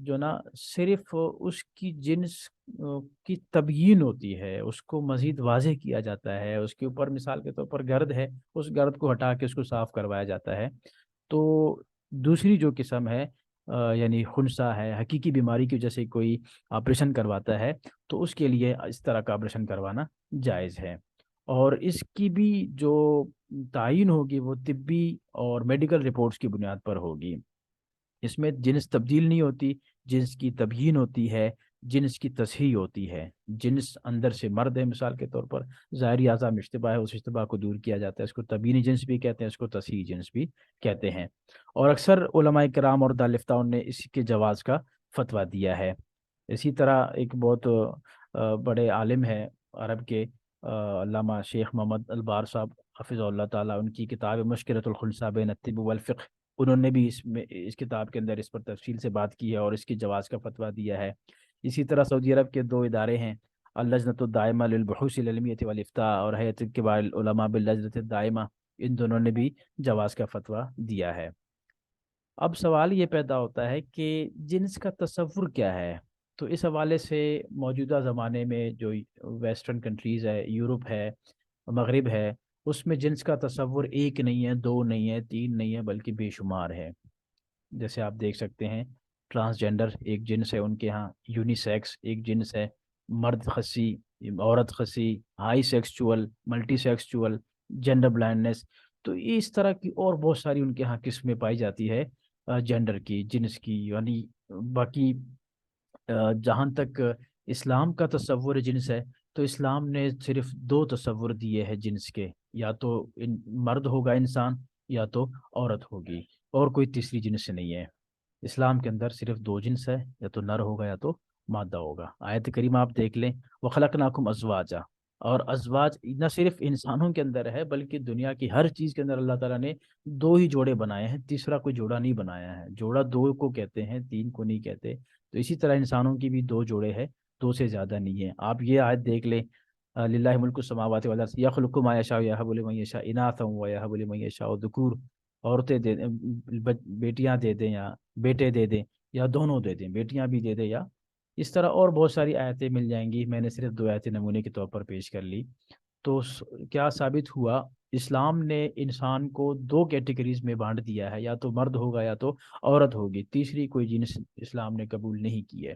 جو نا صرف اس کی جنس کی تبیین ہوتی ہے، اس کو مزید واضح کیا جاتا ہے۔ اس کے اوپر مثال کے طور پر گرد ہے، اس گرد کو ہٹا کے اس کو صاف کروایا جاتا ہے۔ تو دوسری جو قسم ہے، یعنی خنثی ہے، حقیقی بیماری کی وجہ سے کوئی آپریشن کرواتا ہے، تو اس کے لیے اس طرح کا آپریشن کروانا جائز ہے۔ اور اس کی بھی جو تعین ہوگی وہ طبی اور میڈیکل رپورٹس کی بنیاد پر ہوگی۔ اس میں جنس تبدیل نہیں ہوتی، جنس کی تبیین ہوتی ہے، جنس کی تصحیح ہوتی ہے، جنس اندر سے مرد ہے مثال کے طور پر، ظاہری اعضاء میں اشتباہ ہے، اس اشتباہ کو دور کیا جاتا ہے، اس کو تبیینی جنس بھی کہتے ہیں، اس کو تصحیح جنس بھی کہتے ہیں۔ اور اکثر علماء کرام اور دارالفتاؤں نے اس کے جواز کا فتویٰ دیا ہے۔ اسی طرح ایک بہت بڑے عالم ہیں عرب کے، علامہ شیخ محمد البار صاحب حفظ اللہ تعالیٰ، ان کی کتاب مشکلۃ الخنثی بین الطب والفقہ، انہوں نے بھی اس کتاب کے اندر اس پر تفصیل سے بات کی ہے اور اس کی جواز کا فتویٰ دیا ہے۔ اسی طرح سعودی عرب کے دو ادارے ہیں، اللجنۃ الدائمہ للبحوث العلمیۃ والافتاء اور ہیئت کبار العلماء باللجنۃ الدائمہ، ان دونوں نے بھی جواز کا فتویٰ دیا ہے۔ اب سوال یہ پیدا ہوتا ہے کہ جنس کا تصور کیا ہے؟ تو اس حوالے سے موجودہ زمانے میں جو ویسٹرن کنٹریز ہے، یورپ ہے، مغرب ہے، اس میں جنس کا تصور ایک نہیں ہے، دو نہیں ہے، تین نہیں ہے، بلکہ بے شمار ہے۔ جیسے آپ دیکھ سکتے ہیں، ٹرانسجینڈر ایک جنس ہے ان کے ہاں، یونی سیکس ایک جنس ہے، مرد خصی، عورت خصی، ہائی سیکسچول، ملٹی سیکسچول، جینڈر بلائنڈنس، تو اس طرح کی اور بہت ساری ان کے ہاں قسمیں پائی جاتی ہے جینڈر کی، جنس کی، یعنی باقی جہاں تک اسلام کا تصور جنس ہے، تو اسلام نے صرف دو تصور دیے ہیں جنس کے، یا تو مرد ہوگا انسان، یا تو عورت ہوگی، اور کوئی تیسری جنس نہیں ہے۔ اسلام کے اندر صرف دو جنس ہے، یا تو نر ہوگا یا تو مادہ ہوگا۔ آیت کریمہ آپ دیکھ لیں، وَخَلَقْنَاكُمْ أَزْوَاجًا، اور ازواج نہ صرف انسانوں کے اندر ہے بلکہ دنیا کی ہر چیز کے اندر اللہ تعالیٰ نے دو ہی جوڑے بنائے ہیں، تیسرا کوئی جوڑا نہیں بنایا ہے۔ جوڑا دو کو کہتے ہیں، تین کو نہیں کہتے۔ تو اسی طرح انسانوں کی بھی دو جوڑے ہیں، دو سے زیادہ نہیں ہے۔ آپ یہ آیت دیکھ لیں، للہ ملک السماوات والارض یخلق ما یشاء یہب لمن یشاء اناثا ویہب لمن یشاء ذکور، عورتیں دے دیں، بیٹیاں دے دیں یا بیٹے دے دیں، یا دونوں دے دیں، بیٹیاں بھی دے دیں، یا اس طرح اور بہت ساری آیتیں مل جائیں گی۔ میں نے صرف دو آیتیں نمونے کے طور پر پیش کر لی۔ تو کیا ثابت ہوا؟ اسلام نے انسان کو دو کیٹیگریز میں بانٹ دیا ہے، یا تو مرد ہوگا یا تو عورت ہوگی، تیسری کوئی جنس اسلام نے قبول نہیں کی ہے۔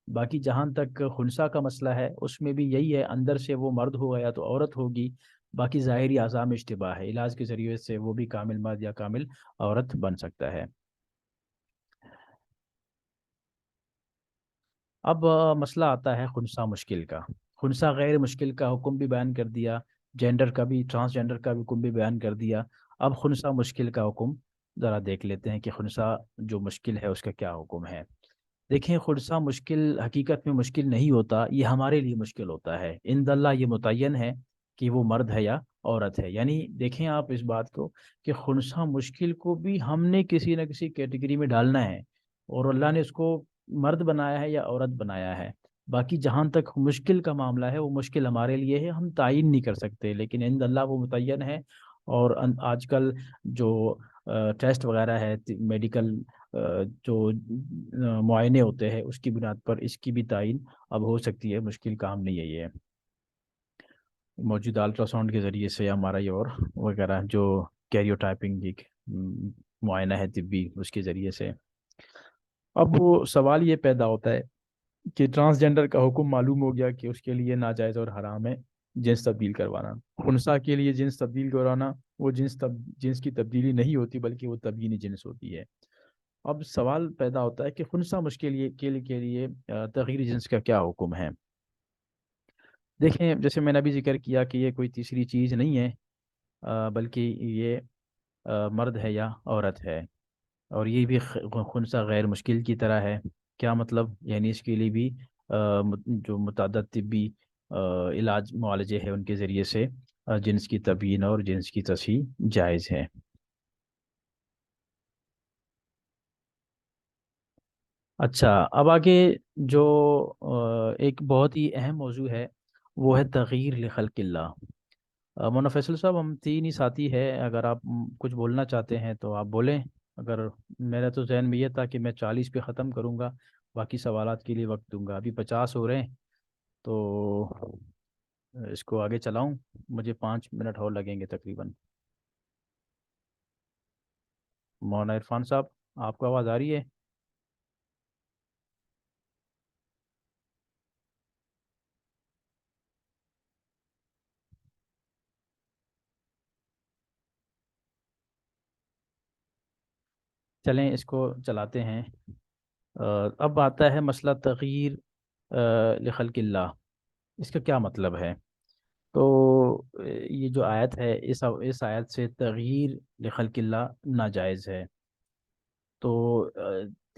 باقی جہاں تک خنثی کا مسئلہ ہے، اس میں بھی یہی ہے، اندر سے وہ مرد ہوگا یا تو عورت ہوگی، باقی ظاہری اعضاء میں اشتباہ ہے، علاج کے ذریعے سے وہ بھی کامل مرد یا کامل عورت بن سکتا ہے۔ اب مسئلہ آتا ہے خنثی مشکل کا۔ خنثی غیر مشکل کا حکم بھی بیان کر دیا، جینڈر کا بھی، ٹرانسجینڈر کا بھی حکم بھی بیان کر دیا۔ اب خنثی مشکل کا حکم ذرا دیکھ لیتے ہیں کہ خنثی جو مشکل ہے اس کا کیا حکم ہے۔ دیکھیں، خنثی مشکل حقیقت میں مشکل نہیں ہوتا، یہ ہمارے لیے مشکل ہوتا ہے۔ عند اللہ یہ متعین ہے کہ وہ مرد ہے یا عورت ہے۔ یعنی دیکھیں آپ اس بات کو کہ خنثی مشکل کو بھی ہم نے کسی نہ کسی کیٹیگری میں ڈالنا ہے، اور اللہ نے اس کو مرد بنایا ہے یا عورت بنایا ہے۔ باقی جہاں تک مشکل کا معاملہ ہے، وہ مشکل ہمارے لیے ہے، ہم تعین نہیں کر سکتے، لیکن عند اللہ وہ متعین ہے۔ اور آج کل جو ٹیسٹ وغیرہ ہے، میڈیکل جو معائنے ہوتے ہیں، اس کی بنیاد پر اس کی بھی تعین اب ہو سکتی ہے، مشکل کام نہیں ہے یہ۔ موجودہ الٹرا ساؤنڈ کے ذریعے سے ہمارا یہ اور وغیرہ جو کیریو ٹائپنگ ایک معائنہ ہے طبی، اس کے ذریعے سے اب وہ سوال یہ پیدا ہوتا ہے کہ ٹرانسجینڈر کا حکم معلوم ہو گیا کہ اس کے لیے ناجائز اور حرام ہے جنس تبدیل کروانا۔ خنثی کے لیے جنس تبدیل کروانا وہ جنس کی تبدیلی نہیں ہوتی، بلکہ وہ تبیینی جنس ہوتی ہے۔ اب سوال پیدا ہوتا ہے کہ خنثی مشکل کے لیے تغیر جنس کا کیا حکم ہے؟ دیکھیں، جیسے میں نے ابھی ذکر کیا کہ یہ کوئی تیسری چیز نہیں ہے، بلکہ یہ مرد ہے یا عورت ہے، اور یہ بھی خنثی غیر مشکل کی طرح ہے۔ کیا مطلب؟ یعنی اس کے لیے بھی جو متعدد طبی علاج معالجے ہیں، ان کے ذریعے سے جنس کی تبیین اور جنس کی تصحیح جائز ہے۔ اچھا، اب آگے جو ایک بہت ہی اہم موضوع ہے، وہ ہے تغییر لخلق اللہ۔ مولانا فیصل صاحب، ہم تین ہی ساتھی ہیں، اگر آپ کچھ بولنا چاہتے ہیں تو آپ بولیں۔ اگر میرا تو ذہن میں یہ تھا کہ میں 40 پہ ختم کروں گا، باقی سوالات کے لیے وقت دوں گا، ابھی 50 ہو رہے ہیں، تو اس کو آگے چلاؤں؟ مجھے 5 منٹ اور لگیں گے تقریباً۔ مولانا عرفان صاحب، آپ کو آواز آ رہی ہے؟ چلیں اس کو چلاتے ہیں۔ اب آتا ہے مسئلہ تغییر لخلق اللہ، اس کا کیا مطلب ہے؟ تو یہ جو آیت ہے، اس آیت سے تغییر لخلق اللہ ناجائز ہے۔ تو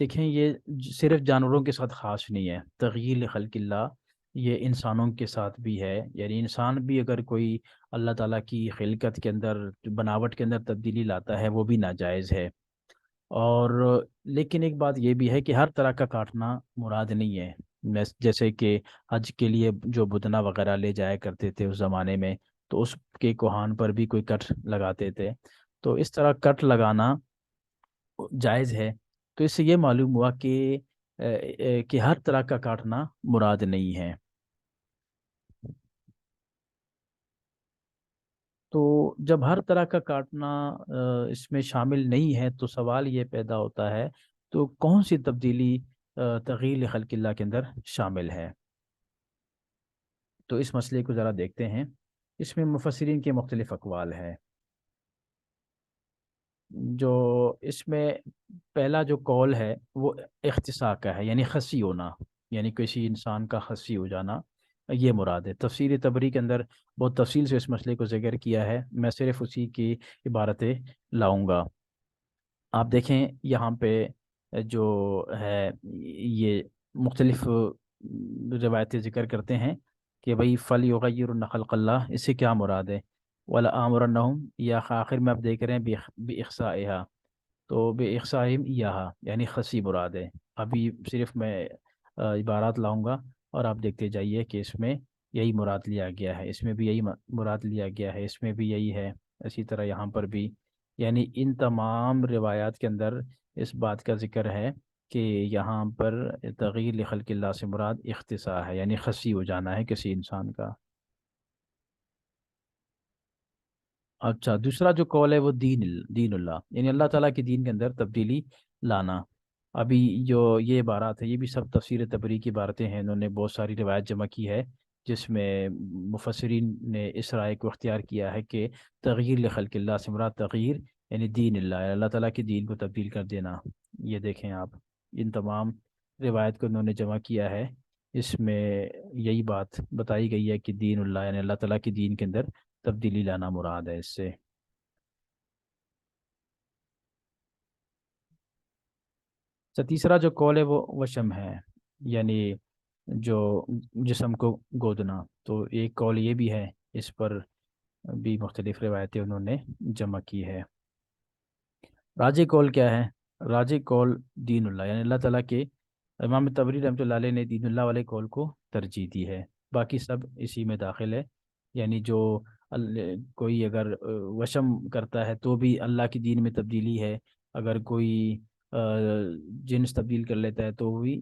دیکھیں، یہ صرف جانوروں کے ساتھ خاص نہیں ہے تغییر لخلق اللہ، یہ انسانوں کے ساتھ بھی ہے۔ یعنی انسان بھی اگر کوئی اللہ تعالیٰ کی خلقت کے اندر، بناوٹ کے اندر تبدیلی لاتا ہے، وہ بھی ناجائز ہے۔ اور لیکن ایک بات یہ بھی ہے کہ ہر طرح کا کاٹنا مراد نہیں ہے۔ جیسے کہ حج کے لیے جو بدنہ وغیرہ لے جایا کرتے تھے اس زمانے میں، تو اس کے کوہان پر بھی کوئی کٹ لگاتے تھے، تو اس طرح کٹ لگانا جائز ہے۔ تو اس سے یہ معلوم ہوا کہ ہر طرح کا کاٹنا مراد نہیں ہے۔ تو جب ہر طرح کا کاٹنا اس میں شامل نہیں ہے، تو سوال یہ پیدا ہوتا ہے، تو کون سی تبدیلی تغییر خلق اللہ کے اندر شامل ہے؟ تو اس مسئلے کو ذرا دیکھتے ہیں۔ اس میں مفسرین کے مختلف اقوال ہیں۔ جو اس میں پہلا جو قول ہے وہ اختصاء کا ہے، یعنی خصی ہونا، یعنی کسی انسان کا خصی ہو جانا، یہ مراد ہے۔ تفسیر تبری کے اندر بہت تفصیل سے اس مسئلے کو ذکر کیا ہے، میں صرف اسی کی عبارتیں لاؤں گا۔ آپ دیکھیں یہاں پہ جو ہے، یہ مختلف روایتیں ذکر کرتے ہیں کہ بھئی فل یغیر خلق اللہ، اس سے کیا مراد ہے؟ ولا آمرنہم، یا آخر میں آپ دیکھ رہے ہیں بِإِخْصَائِهَا، تو بِإِخْصَائِهِمْ یعنی خصی مراد ہے۔ ابھی صرف میں عبارات لاؤں گا اور آپ دیکھتے جائیے کہ اس میں یہی مراد لیا گیا ہے، اس میں بھی یہی مراد لیا گیا ہے، اس میں بھی یہی ہے، اسی طرح یہاں پر بھی۔ یعنی ان تمام روایات کے اندر اس بات کا ذکر ہے کہ یہاں پر تغییر لخلق اللہ سے مراد اختصاء ہے، یعنی خصی ہو جانا ہے کسی انسان کا۔ اچھا، دوسرا جو قول ہے وہ دین اللہ، یعنی اللہ تعالیٰ کے دین کے اندر تبدیلی لانا۔ ابھی جو یہ عبارات ہے، یہ بھی سب تفسیر تبری کی عبارتیں ہیں، انہوں نے بہت ساری روایت جمع کی ہے، جس میں مفسرین نے اس رائے کو اختیار کیا ہے کہ تغییر لخلق اللہ سے مراد تغییر یعنی دین اللہ، اللہ تعالیٰ کے دین کو تبدیل کر دینا۔ یہ دیکھیں آپ، ان تمام روایت کو انہوں نے جمع کیا ہے، اس میں یہی بات بتائی گئی ہے کہ دین اللہ یعنی اللہ تعالیٰ کے دین کے اندر تبدیلی لانا مراد ہے اس سے۔ تیسرا جو قول ہے وہ وشم ہے، یعنی جو جسم کو گودنا۔ تو ایک قول یہ بھی ہے، اس پر بھی مختلف روایتیں انہوں نے جمع کی ہے۔ راجی قول کیا ہے؟ راجی قول دین اللہ، یعنی اللہ تعالیٰ کے، امام تبری رحمۃ اللہ علیہ نے دین اللہ والے قول کو ترجیح دی ہے، باقی سب اسی میں داخل ہے۔ یعنی جو کوئی اگر وشم کرتا ہے تو بھی اللہ کی دین میں تبدیلی ہے، اگر کوئی آ، جنس تبدیل کر لیتا ہے تو بھی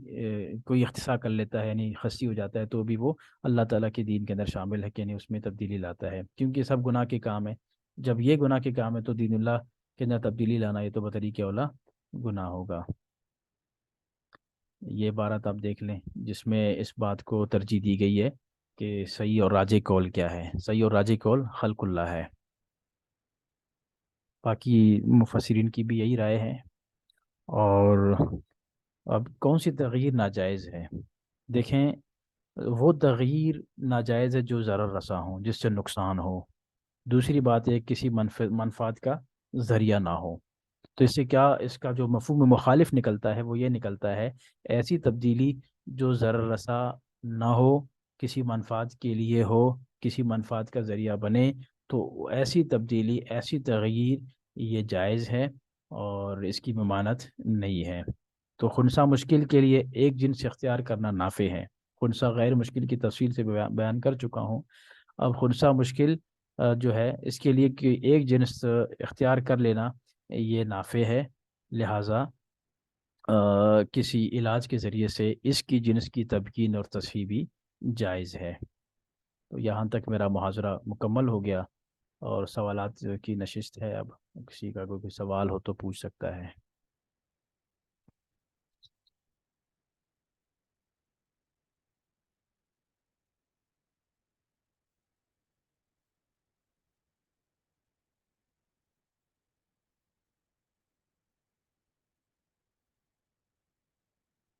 کوئی اختصاص کر لیتا ہے یعنی خصی ہو جاتا ہے، تو بھی وہ اللہ تعالیٰ کے دین کے اندر شامل ہے، کہ یعنی اس میں تبدیلی لاتا ہے، کیونکہ سب گناہ کے کام ہے۔ جب یہ گناہ کے کام ہے تو دین اللہ کے اندر تبدیلی لانا یہ تو بطریق اولا گناہ ہوگا۔ یہ عبارت آپ دیکھ لیں جس میں اس بات کو ترجیح دی گئی ہے کہ صحیح اور راجح قول کیا ہے۔ صحیح اور راجح قول خلق اللہ ہے، باقی مفسرین کی بھی یہی رائے ہے۔ اور اب کون سی تغییر ناجائز ہے؟ دیکھیں، وہ تغییر ناجائز ہے جو ضرر رساں ہوں، جس سے نقصان ہو۔ دوسری بات ہے کسی منفعت کا ذریعہ نہ ہو۔ تو اس سے کیا، اس کا جو مفہوم مخالف نکلتا ہے وہ یہ نکلتا ہے، ایسی تبدیلی جو ضرر رسا نہ ہو، کسی منفعت کے لیے ہو، کسی منفعت کا ذریعہ بنے، تو ایسی تبدیلی، ایسی تغییر یہ جائز ہے اور اس کی ممانعت نہیں ہے۔ تو خنثی مشکل کے لیے ایک جنس اختیار کرنا نافع ہے۔ خنثی غیر مشکل کی تفصیل سے بیان کر چکا ہوں۔ اب خنثی مشکل جو ہے، اس کے لیے کہ ایک جنس اختیار کر لینا یہ نافع ہے، لہٰذا کسی علاج کے ذریعے سے اس کی جنس کی تبیین اور تصحیح بھی جائز ہے۔ تو یہاں تک میرا محاضرہ مکمل ہو گیا، اور سوالات کی نشست ہے۔ اب کسی کا کوئی سوال ہو تو پوچھ سکتا ہے۔